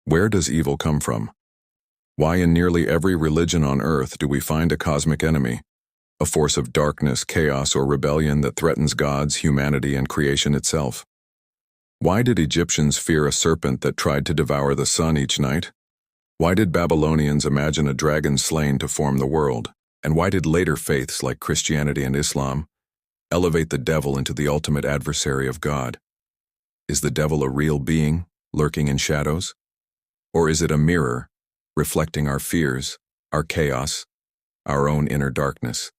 Where does evil come from? Why in nearly every religion on Earth do we find a cosmic enemy, a force of darkness, chaos, or rebellion that threatens gods, humanity, and creation itself? Why did Egyptians fear a serpent that tried to devour the sun each night? Why did Babylonians imagine a dragon slain to form the world? And why did later faiths like Christianity and Islam elevate the devil into the ultimate adversary of God? Is the devil a real being, lurking in shadows? Or is it a mirror, reflecting our fears, our chaos, our own inner darkness?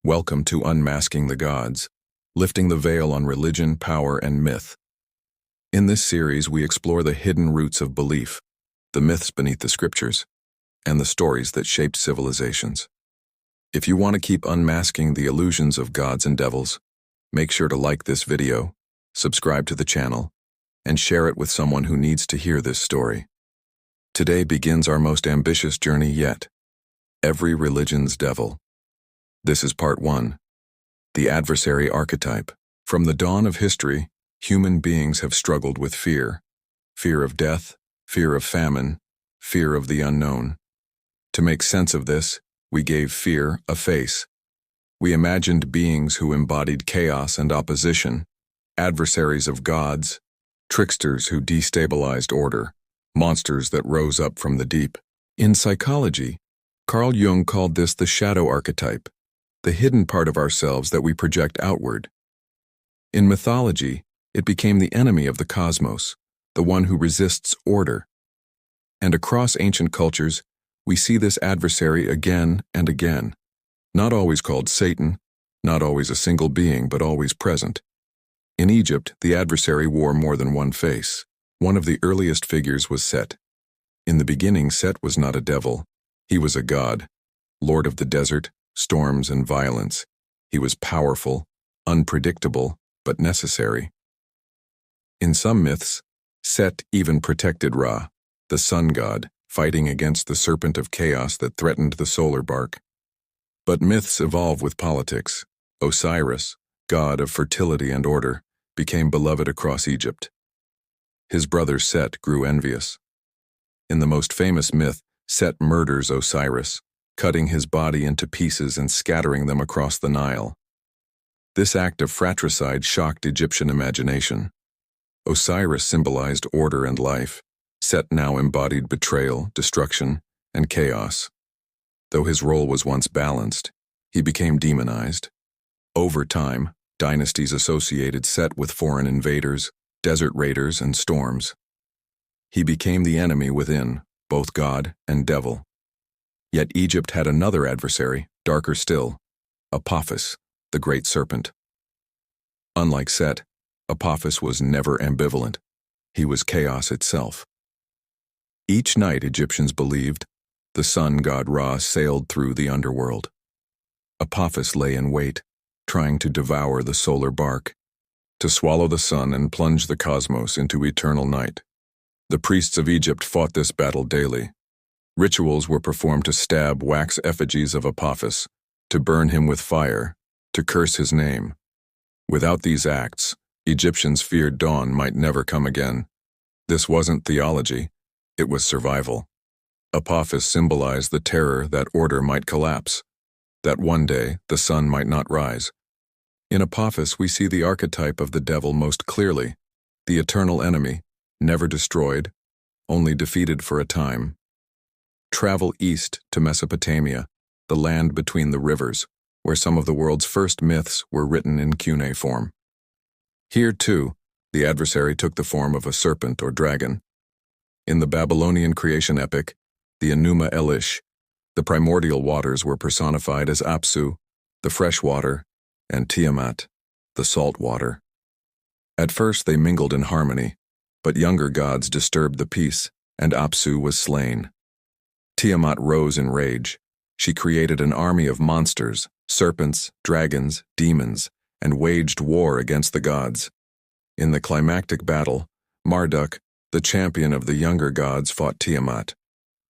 Welcome to Unmasking the Gods, lifting the veil on religion, power, and myth. In this series, we explore the hidden roots of belief, the myths beneath the scriptures, and the stories that shaped civilizations. If you want to keep unmasking the illusions of gods and devils, make sure to like this video, subscribe to the channel, and share it with someone who needs to hear this story. Today begins our most ambitious journey yet, every religion's devil. This is part 1, the adversary archetype. From the dawn of history, human beings have struggled with fear of death, fear of famine, fear of the unknown. To make sense of this, we gave fear a face. We imagined beings who embodied chaos and opposition, adversaries of gods, tricksters who destabilized order, monsters that rose up from the deep. In psychology, Carl Jung called this the shadow archetype, the hidden part of ourselves that we project outward. In mythology, it became the enemy of the cosmos, the one who resists order. And across ancient cultures, we see this adversary again and again, not always called Satan, not always a single being, but always present. In Egypt, the adversary wore more than one face. One of the earliest figures was Set. In the beginning, Set was not a devil. He was a god, lord of the desert, storms, and violence. He was powerful, unpredictable, but necessary. In some myths, Set even protected Ra, the sun god, fighting against the serpent of chaos that threatened the solar bark. But myths evolve with politics. Osiris, god of fertility and order, became beloved across Egypt. His brother Set grew envious. In the most famous myth, Set murders Osiris, cutting his body into pieces and scattering them across the Nile. This act of fratricide shocked Egyptian imagination. Osiris symbolized order and life. Set now embodied betrayal, destruction, and chaos. Though his role was once balanced, he became demonized. Over time, dynasties associated Set with foreign invaders, desert raiders, and storms. He became the enemy within, both god and devil. Yet Egypt had another adversary, darker still, Apophis, the great serpent. Unlike Set, Apophis was never ambivalent. He was chaos itself. Each night, Egyptians believed, the sun god Ra sailed through the underworld. Apophis lay in wait, trying to devour the solar bark, to swallow the sun and plunge the cosmos into eternal night. The priests of Egypt fought this battle daily. Rituals were performed to stab wax effigies of Apophis, to burn him with fire, to curse his name. Without these acts, Egyptians feared dawn might never come again. This wasn't theology. It was survival. Apophis symbolized the terror that order might collapse, that one day the sun might not rise. In Apophis, we see the archetype of the devil most clearly, the eternal enemy, never destroyed, only defeated for a time. Travel east to Mesopotamia, the land between the rivers, where some of the world's first myths were written in cuneiform. Here, too, the adversary took the form of a serpent or dragon. In the Babylonian creation epic, the Enuma Elish, the primordial waters were personified as Apsu, the fresh water, and Tiamat, the salt water. At first they mingled in harmony, but younger gods disturbed the peace, and Apsu was slain. Tiamat rose in rage. She created an army of monsters, serpents, dragons, demons, and waged war against the gods. In the climactic battle, Marduk, the champion of the younger gods, fought Tiamat.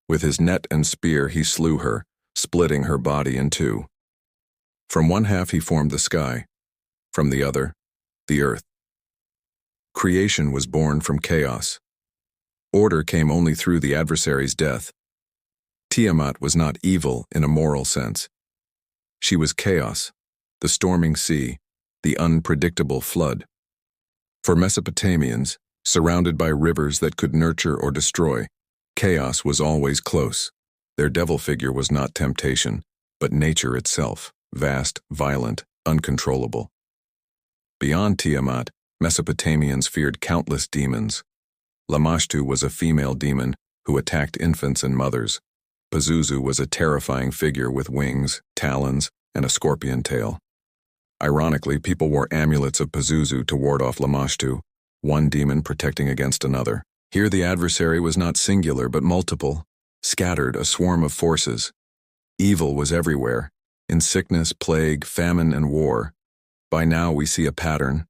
With his net and spear he slew her, splitting her body in two. From one half he formed the sky, from the other, the earth. Creation was born from chaos. Order came only through the adversary's death. Tiamat was not evil in a moral sense. She was chaos, the storming sea, the unpredictable flood. For Mesopotamians, surrounded by rivers that could nurture or destroy, chaos was always close. Their devil figure was not temptation, but nature itself, vast, violent, uncontrollable. Beyond Tiamat, Mesopotamians feared countless demons. Lamashtu was a female demon who attacked infants and mothers. Pazuzu was a terrifying figure with wings, talons, and a scorpion tail. Ironically, people wore amulets of Pazuzu to ward off Lamashtu, one demon protecting against another. Here the adversary was not singular but multiple, scattered, a swarm of forces. Evil was everywhere, in sickness, plague, famine, and war. By now we see a pattern.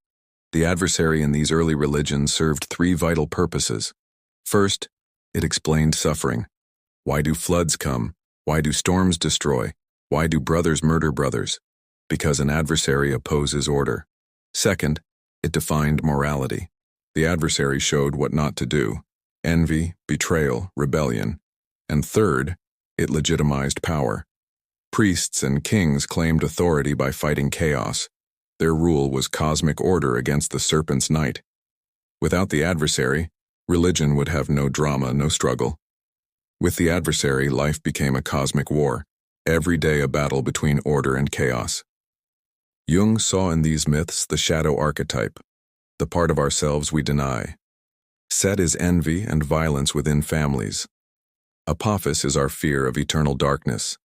The adversary in these early religions served three vital purposes. First, it explained suffering. Why do floods come? Why do storms destroy? Why do brothers murder brothers? Because an adversary opposes order. Second, it defined morality. The adversary showed what not to do: envy, betrayal, rebellion. And third, it legitimized power. Priests and kings claimed authority by fighting chaos. Their rule was cosmic order against the serpent's night. Without the adversary, religion would have no drama, no struggle. With the adversary, life became a cosmic war, every day a battle between order and chaos. Jung saw in these myths the shadow archetype, the part of ourselves we deny. Set is envy and violence within families. Apophis is our fear of eternal darkness.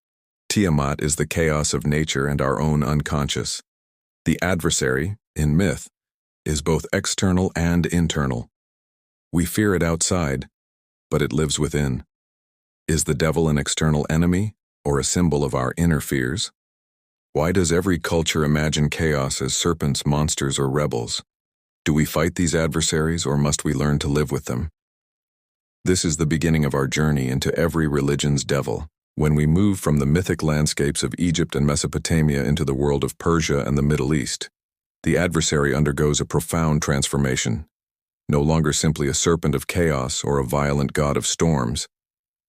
Tiamat is the chaos of nature and our own unconscious. The adversary, in myth, is both external and internal. We fear it outside, but it lives within. Is the devil an external enemy, or a symbol of our inner fears? Why does every culture imagine chaos as serpents, monsters, or rebels? Do we fight these adversaries, or must we learn to live with them? This is the beginning of our journey into every religion's devil. When we move from the mythic landscapes of Egypt and Mesopotamia into the world of Persia and the Middle East, the adversary undergoes a profound transformation. No longer simply a serpent of chaos or a violent god of storms,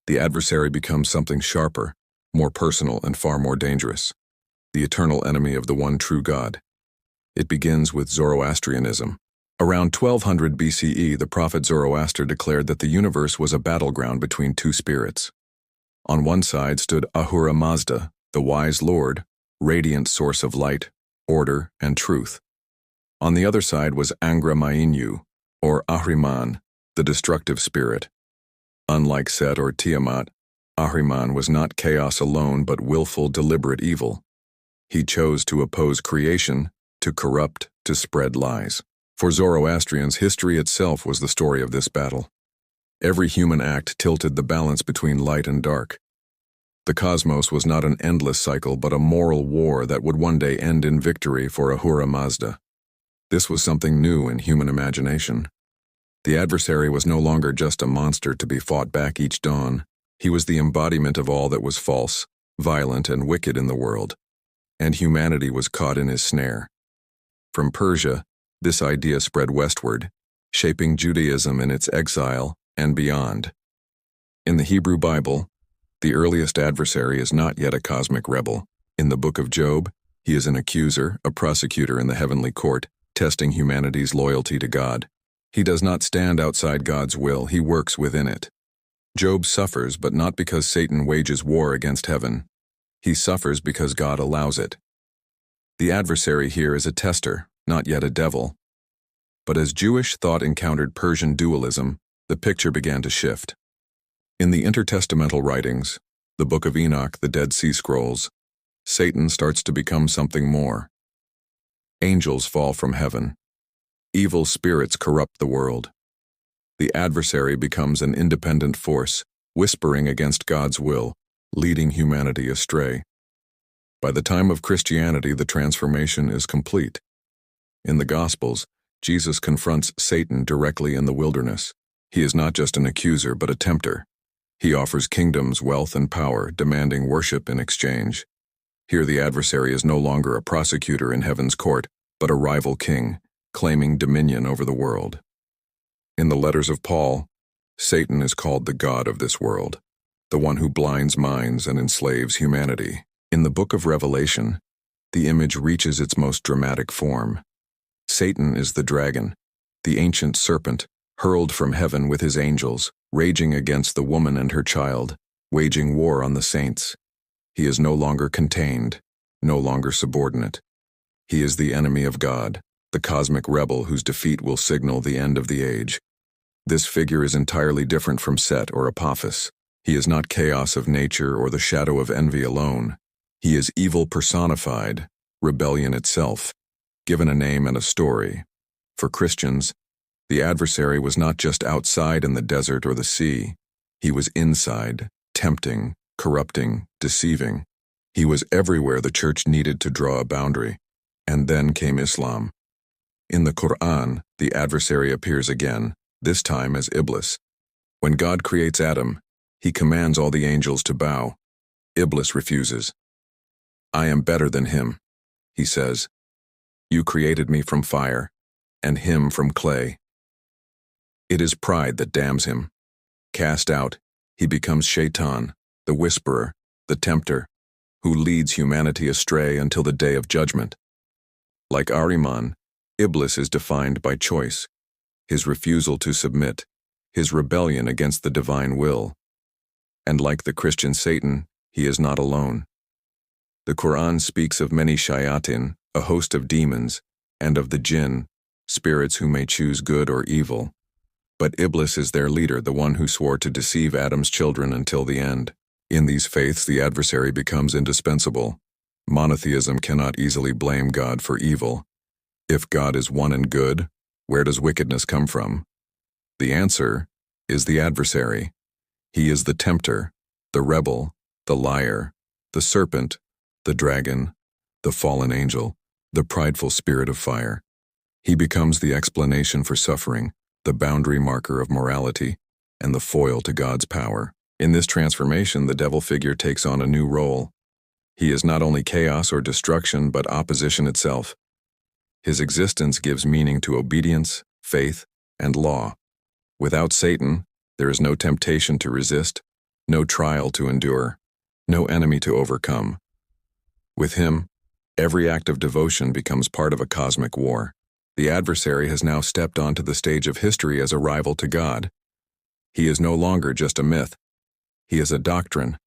the adversary becomes something sharper, more personal, and far more dangerous: the eternal enemy of the one true God. It begins with Zoroastrianism. Around 1200 BCE, the prophet Zoroaster declared that the universe was a battleground between two spirits. On one side stood Ahura Mazda, the wise lord, radiant source of light, order, and truth. On the other side was Angra Mainyu, or Ahriman, the destructive spirit. Unlike Set or Tiamat, Ahriman was not chaos alone but willful, deliberate evil. He chose to oppose creation, to corrupt, to spread lies. For Zoroastrians, history itself was the story of this battle. Every human act tilted the balance between light and dark. The cosmos was not an endless cycle but a moral war that would one day end in victory for Ahura Mazda. This was something new in human imagination. The adversary was no longer just a monster to be fought back each dawn. He was the embodiment of all that was false, violent, and wicked in the world, and humanity was caught in his snare. From Persia, this idea spread westward, shaping Judaism in its exile and beyond. In the Hebrew Bible, the earliest adversary is not yet a cosmic rebel. In the book of Job, he is an accuser, a prosecutor in the heavenly court, testing humanity's loyalty to God. He does not stand outside God's will, he works within it. Job suffers, but not because Satan wages war against heaven. He suffers because God allows it. The adversary here is a tester, not yet a devil. But as Jewish thought encountered Persian dualism, the picture began to shift. In the intertestamental writings, the Book of Enoch, the Dead Sea Scrolls, Satan starts to become something more. Angels fall from heaven. Evil spirits corrupt the world. The adversary becomes an independent force, whispering against God's will, leading humanity astray. By the time of Christianity, the transformation is complete. In the Gospels, Jesus confronts Satan directly in the wilderness. He is not just an accuser, but a tempter. He offers kingdoms, wealth, and power, demanding worship in exchange. Here the adversary is no longer a prosecutor in heaven's court, but a rival king, claiming dominion over the world. In the letters of Paul, Satan is called the god of this world, the one who blinds minds and enslaves humanity. In the book of Revelation, the image reaches its most dramatic form. Satan is the dragon, the ancient serpent, hurled from heaven with his angels, raging against the woman and her child, waging war on the saints. He is no longer contained, no longer subordinate. He is the enemy of God, the cosmic rebel whose defeat will signal the end of the age. This figure is entirely different from Set or Apophis. He is not chaos of nature or the shadow of envy alone. He is evil personified, rebellion itself, given a name and a story. For Christians, the adversary was not just outside in the desert or the sea. He was inside, tempting, corrupting, deceiving. He was everywhere the church needed to draw a boundary. And then came Islam. In the Quran, the adversary appears again, this time as Iblis. When God creates Adam, he commands all the angels to bow. Iblis refuses. "I am better than him," he says. "You created me from fire, and him from clay." It is pride that damns him. Cast out, he becomes Shaitan, the whisperer, the tempter, who leads humanity astray until the day of judgment. Like Ahriman, Iblis is defined by choice, his refusal to submit, his rebellion against the divine will. And like the Christian Satan, he is not alone. The Quran speaks of many shayatin, a host of demons, and of the jinn, spirits who may choose good or evil. But Iblis is their leader, the one who swore to deceive Adam's children until the end. In these faiths, the adversary becomes indispensable. Monotheism cannot easily blame God for evil. If God is one and good, where does wickedness come from? The answer is the adversary. He is the tempter, the rebel, the liar, the serpent, the dragon, the fallen angel, the prideful spirit of fire. He becomes the explanation for suffering, the boundary marker of morality, and the foil to God's power. In this transformation, the devil figure takes on a new role. He is not only chaos or destruction, but opposition itself. His existence gives meaning to obedience, faith, and law. Without Satan, there is no temptation to resist, no trial to endure, no enemy to overcome. With him, every act of devotion becomes part of a cosmic war. The adversary has now stepped onto the stage of history as a rival to God. He is no longer just a myth. He is a doctrine,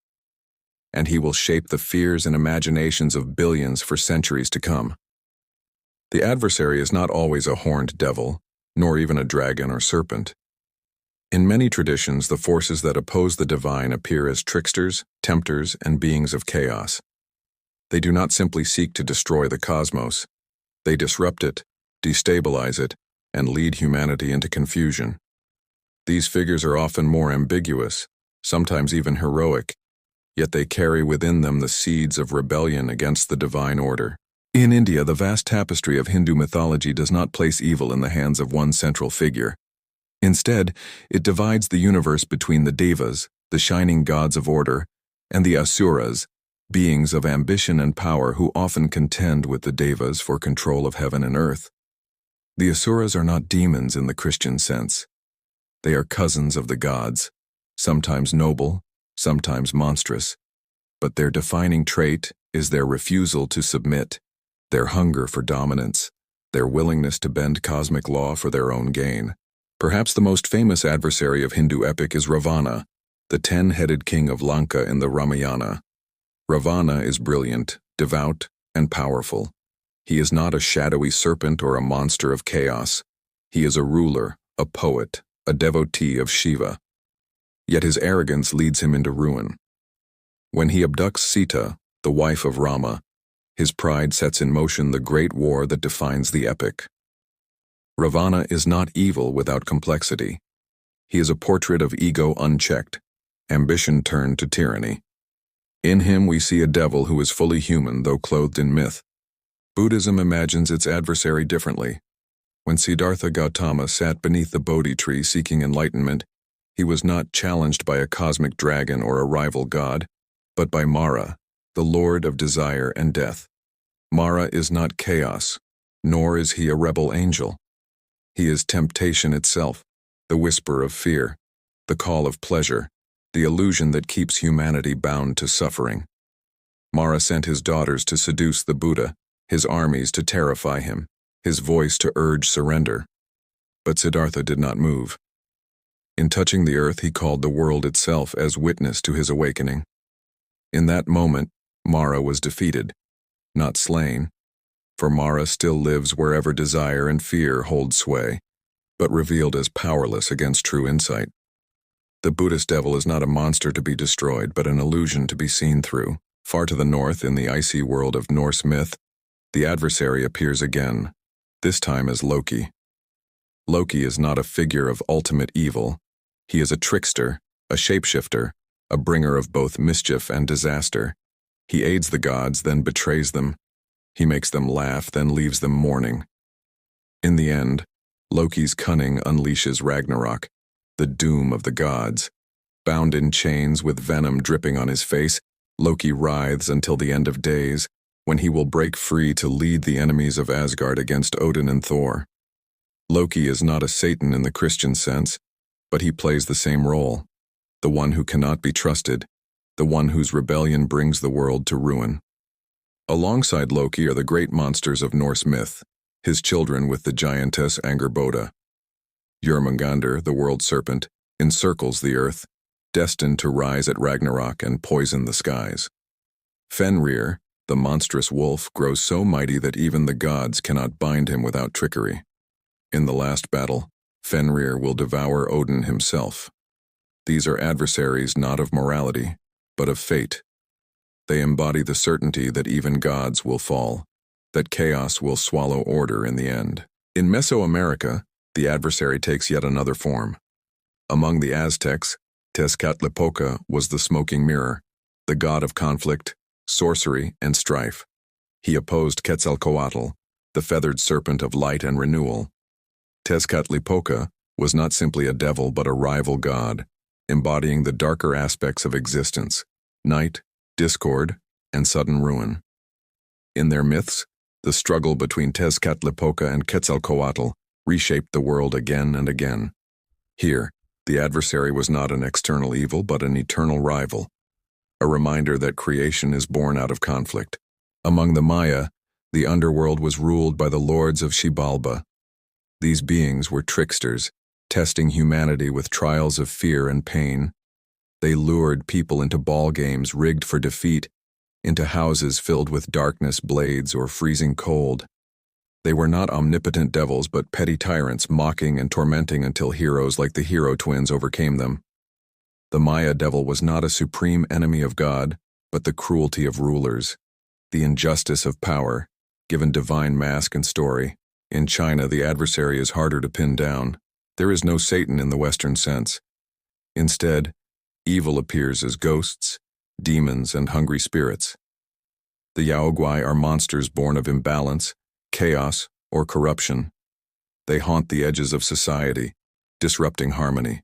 and he will shape the fears and imaginations of billions for centuries to come. The adversary is not always a horned devil, nor even a dragon or serpent. In many traditions, the forces that oppose the divine appear as tricksters, tempters, and beings of chaos. They do not simply seek to destroy the cosmos. They disrupt it, destabilize it, and lead humanity into confusion. These figures are often more ambiguous, sometimes even heroic, yet they carry within them the seeds of rebellion against the divine order. In India, the vast tapestry of Hindu mythology does not place evil in the hands of one central figure. Instead, it divides the universe between the Devas, the shining gods of order, and the Asuras, beings of ambition and power who often contend with the Devas for control of heaven and earth. The Asuras are not demons in the Christian sense. They are cousins of the gods, sometimes noble, sometimes monstrous, but their defining trait is their refusal to submit, their hunger for dominance, their willingness to bend cosmic law for their own gain. Perhaps the most famous adversary of Hindu epic is Ravana, the 10-headed king of Lanka in the Ramayana. Ravana is brilliant, devout, and powerful. He is not a shadowy serpent or a monster of chaos. He is a ruler, a poet, a devotee of Shiva. Yet his arrogance leads him into ruin. When he abducts Sita, the wife of Rama, his pride sets in motion the great war that defines the epic. Ravana is not evil without complexity. He is a portrait of ego unchecked, ambition turned to tyranny. In him we see a devil who is fully human though clothed in myth. Buddhism imagines its adversary differently. When Siddhartha Gautama sat beneath the Bodhi tree seeking enlightenment, he was not challenged by a cosmic dragon or a rival god, but by Mara, the lord of desire and death. Mara is not chaos, nor is he a rebel angel. He is temptation itself, the whisper of fear, the call of pleasure, the illusion that keeps humanity bound to suffering. Mara sent his daughters to seduce the Buddha, his armies to terrify him, his voice to urge surrender. But Siddhartha did not move. In touching the earth, he called the world itself as witness to his awakening. In that moment, Mara was defeated, not slain, for Mara still lives wherever desire and fear hold sway, but revealed as powerless against true insight. The Buddhist devil is not a monster to be destroyed, but an illusion to be seen through. Far to the north, in the icy world of Norse myth, the adversary appears again, this time as Loki. Loki is not a figure of ultimate evil. He is a trickster, a shapeshifter, a bringer of both mischief and disaster. He aids the gods, then betrays them. He makes them laugh, then leaves them mourning. In the end, Loki's cunning unleashes Ragnarok, the doom of the gods. Bound in chains with venom dripping on his face, Loki writhes until the end of days, when he will break free to lead the enemies of Asgard against Odin and Thor. Loki is not a Satan in the Christian sense, but he plays the same role, the one who cannot be trusted, the one whose rebellion brings the world to ruin. Alongside Loki are the great monsters of Norse myth, his children with the giantess Angerboda. Jörmungandr, the world serpent, encircles the earth, destined to rise at Ragnarok and poison the skies. Fenrir, the monstrous wolf, grows so mighty that even the gods cannot bind him without trickery. In the last battle, Fenrir will devour Odin himself. These are adversaries not of morality, but of fate. They embody the certainty that even gods will fall, that chaos will swallow order in the end. In Mesoamerica, the adversary takes yet another form. Among the Aztecs, Tezcatlipoca was the smoking mirror, the god of conflict, sorcery, and strife. He opposed Quetzalcoatl, the feathered serpent of light and renewal. Tezcatlipoca was not simply a devil but a rival god, embodying the darker aspects of existence, night, discord, and sudden ruin. In their myths, the struggle between Tezcatlipoca and Quetzalcoatl reshaped the world again and again. Here, the adversary was not an external evil but an eternal rival, a reminder that creation is born out of conflict. Among the Maya, the underworld was ruled by the lords of Xibalba. These beings were tricksters, testing humanity with trials of fear and pain. They lured people into ball games rigged for defeat, into houses filled with darkness, blades, or freezing cold. They were not omnipotent devils but petty tyrants, mocking and tormenting until heroes like the hero twins overcame them. The Maya devil was not a supreme enemy of God, but the cruelty of rulers, the injustice of power, given divine mask and story. In China, the adversary is harder to pin down. There is no Satan in the Western sense. Instead, evil appears as ghosts, demons, and hungry spirits. The Yaoguai are monsters born of imbalance, chaos, or corruption. They haunt the edges of society, disrupting harmony.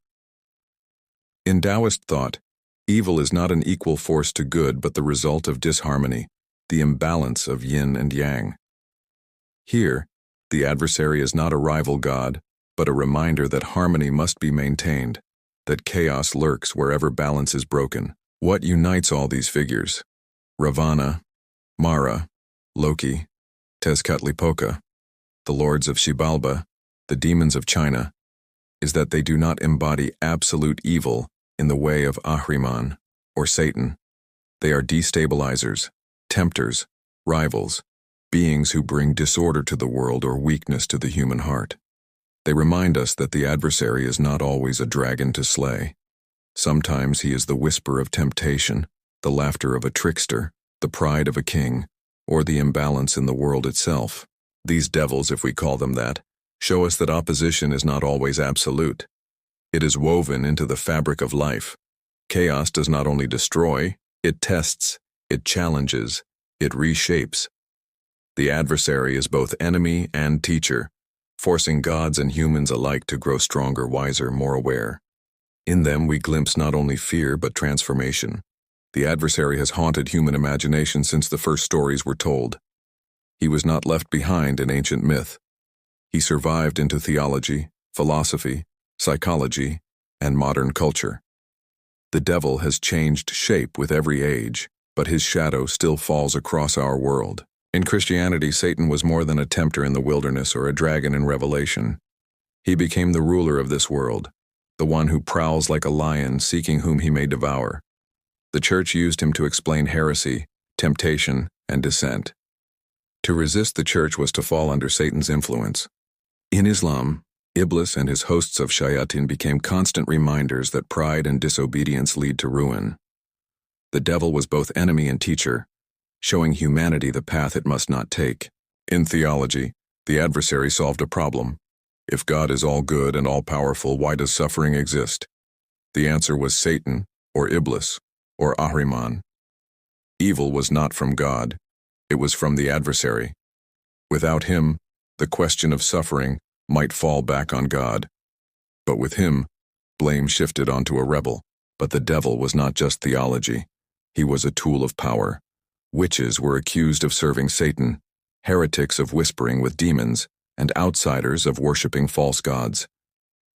In Taoist thought, evil is not an equal force to good but the result of disharmony, the imbalance of yin and yang. Here, the adversary is not a rival god, but a reminder that harmony must be maintained, that chaos lurks wherever balance is broken. What unites all these figures? Ravana, Mara, Loki, Tezcatlipoca, the lords of Xibalba, the demons of China, is that they do not embody absolute evil in the way of Ahriman or Satan. They are destabilizers, tempters, rivals, beings who bring disorder to the world or weakness to the human heart. They remind us that the adversary is not always a dragon to slay. Sometimes he is the whisper of temptation, the laughter of a trickster, the pride of a king, or the imbalance in the world itself. These devils, if we call them that, show us that opposition is not always absolute. It is woven into the fabric of life. Chaos does not only destroy, it tests, it challenges, it reshapes. The adversary is both enemy and teacher, forcing gods and humans alike to grow stronger, wiser, more aware. In them we glimpse not only fear but transformation. The adversary has haunted human imagination since the first stories were told. He was not left behind in ancient myth. He survived into theology, philosophy, psychology, and modern culture. The devil has changed shape with every age, but his shadow still falls across our world. In Christianity, Satan was more than a tempter in the wilderness or a dragon in Revelation. He became the ruler of this world, the one who prowls like a lion seeking whom he may devour. The church used him to explain heresy, temptation, and dissent. To resist the church was to fall under Satan's influence. In Islam, Iblis and his hosts of shayatin became constant reminders that pride and disobedience lead to ruin. The devil was both enemy and teacher, showing humanity the path it must not take. In theology, the adversary solved a problem. If God is all good and all-powerful, why does suffering exist? The answer was Satan, or Iblis, or Ahriman. Evil was not from God, it was from the adversary. Without him, the question of suffering might fall back on God. But with him, blame shifted onto a rebel. But the devil was not just theology. He was a tool of power. Witches were accused of serving Satan, heretics of whispering with demons, and outsiders of worshipping false gods.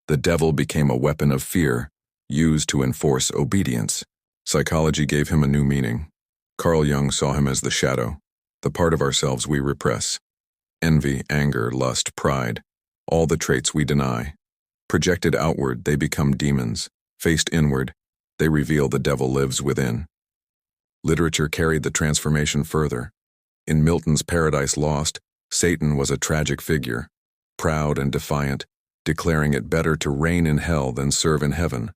The devil became a weapon of fear, used to enforce obedience. Psychology gave him a new meaning. Carl Jung saw him as the shadow, the part of ourselves we repress. Envy, anger, lust, pride, all the traits we deny. Projected outward, they become demons. Faced inward, they reveal the devil lives within. Literature carried the transformation further. In Milton's Paradise Lost, Satan was a tragic figure, proud and defiant, declaring it better to reign in hell than serve in heaven.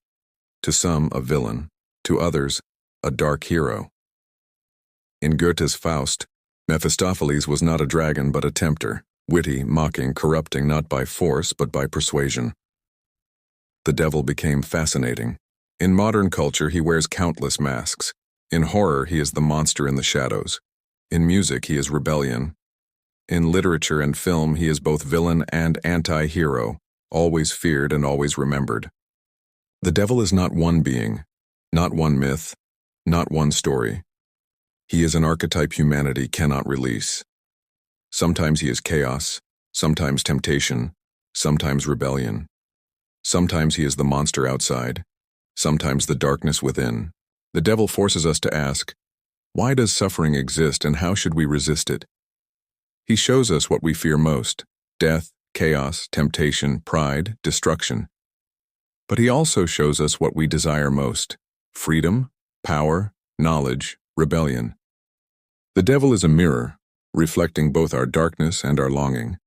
To some, a villain. To others, a dark hero. In Goethe's Faust, Mephistopheles was not a dragon but a tempter, witty, mocking, corrupting not by force but by persuasion. The devil became fascinating. In modern culture, he wears countless masks. In horror, he is the monster in the shadows. In music, he is rebellion. In literature and film, he is both villain and anti-hero, always feared and always remembered. The devil is not one being, not one myth, not one story. He is an archetype humanity cannot release. Sometimes he is chaos, sometimes temptation, sometimes rebellion. Sometimes he is the monster outside, sometimes the darkness within. The devil forces us to ask, why does suffering exist and how should we resist it? He shows us what we fear most: death, chaos, temptation, pride, destruction. But he also shows us what we desire most: freedom, power, knowledge, rebellion. The devil is a mirror, reflecting both our darkness and our longing.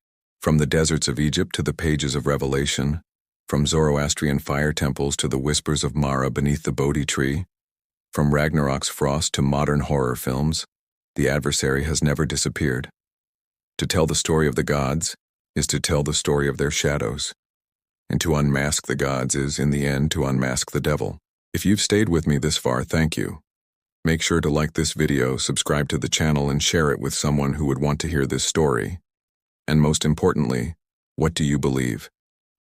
From the deserts of Egypt to the pages of Revelation, from Zoroastrian fire temples to the whispers of Mara beneath the Bodhi tree, from Ragnarok's frost to modern horror films, the adversary has never disappeared. To tell the story of the gods is to tell the story of their shadows. And to unmask the gods is, in the end, to unmask the devil. If you've stayed with me this far, thank you. Make sure to like this video, subscribe to the channel, and share it with someone who would want to hear this story. And most importantly, what do you believe?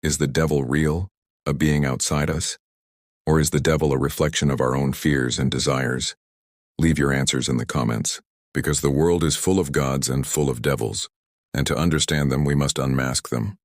Is the devil real, a being outside us? Or is the devil a reflection of our own fears and desires? Leave your answers in the comments, because the world is full of gods and full of devils, and to understand them we must unmask them.